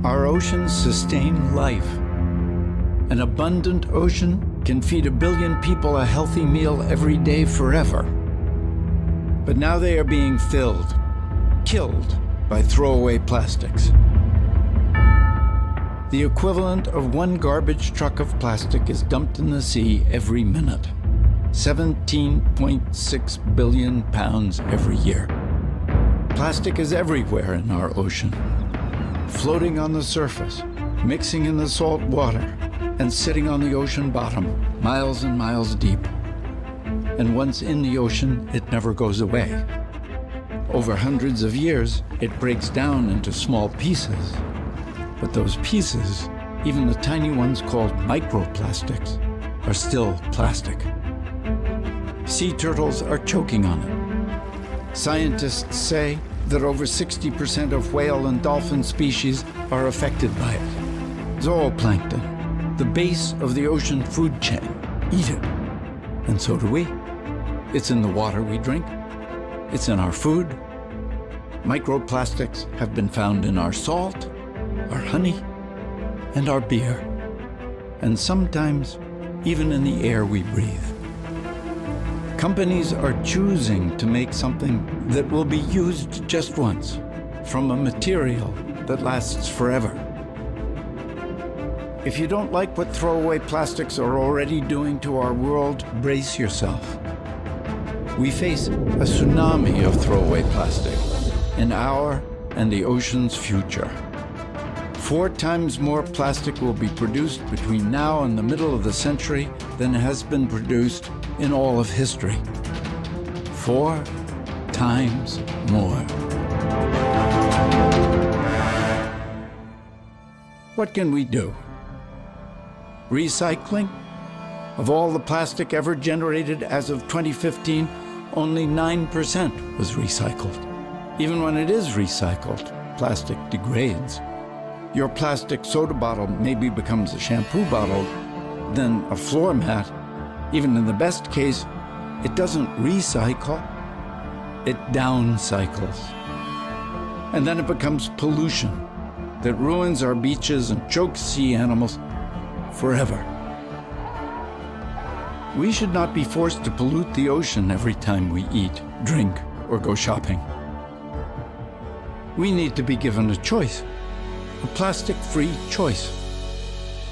Our oceans sustain life. An abundant ocean can feed 1 billion people a healthy meal every day forever. But now they are being killed by throwaway plastics. The equivalent of 1 garbage truck of plastic is dumped in the sea every minute. 17.6 billion pounds every year. Plastic is everywhere in our ocean, floating on the surface, mixing in the salt water, and sitting on the ocean bottom, miles and miles deep. And once in the ocean, it never goes away. Over hundreds of years, it breaks down into small pieces. But those pieces, even the tiny ones called microplastics, are still plastic. Sea turtles are choking on it. Scientists say that over 60% of whale and dolphin species are affected by it. Zooplankton, the base of the ocean food chain, eat it. And so do we. It's in the water we drink. It's in our food. Microplastics have been found in our salt, our honey, and our beer. And sometimes even in the air we breathe. Companies are choosing to make something that will be used just once, from a material that lasts forever. If you don't like what throwaway plastics are already doing to our world, brace yourself. We face a tsunami of throwaway plastic in our and the ocean's future. 4 times more plastic will be produced between now and the middle of the century than has been produced in all of history. 4 times more. What can we do? Recycling? Of all the plastic ever generated as of 2015, only 9% was recycled. Even when it is recycled, plastic degrades. Your plastic soda bottle maybe becomes a shampoo bottle, then a floor mat. Even in the best case, it doesn't recycle, it downcycles. And then it becomes pollution that ruins our beaches and chokes sea animals forever. We should not be forced to pollute the ocean every time we eat, drink, or go shopping. We need to be given a choice. A plastic-free choice.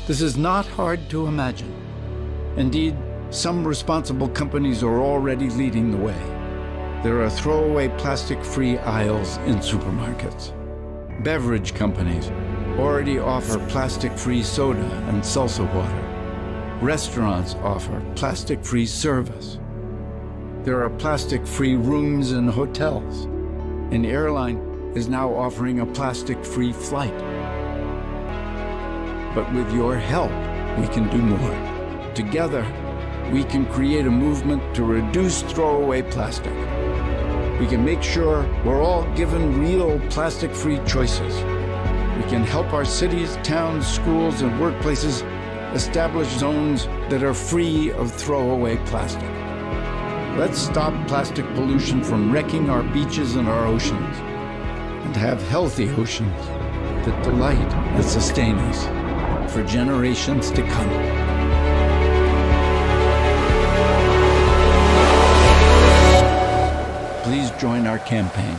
This is not hard to imagine. Indeed, some responsible companies are already leading the way. There are throwaway plastic-free aisles in supermarkets. Beverage companies already offer plastic-free soda and salsa water. Restaurants offer plastic-free service. There are plastic-free rooms in hotels. An airline is now offering a plastic-free flight. But with your help, we can do more. Together, we can create a movement to reduce throwaway plastic. We can make sure we're all given real plastic-free choices. We can help our cities, towns, schools, and workplaces establish zones that are free of throwaway plastic. Let's stop plastic pollution from wrecking our beaches and our oceans, and have healthy oceans that delight and sustain us for generations to come. Please join our campaign.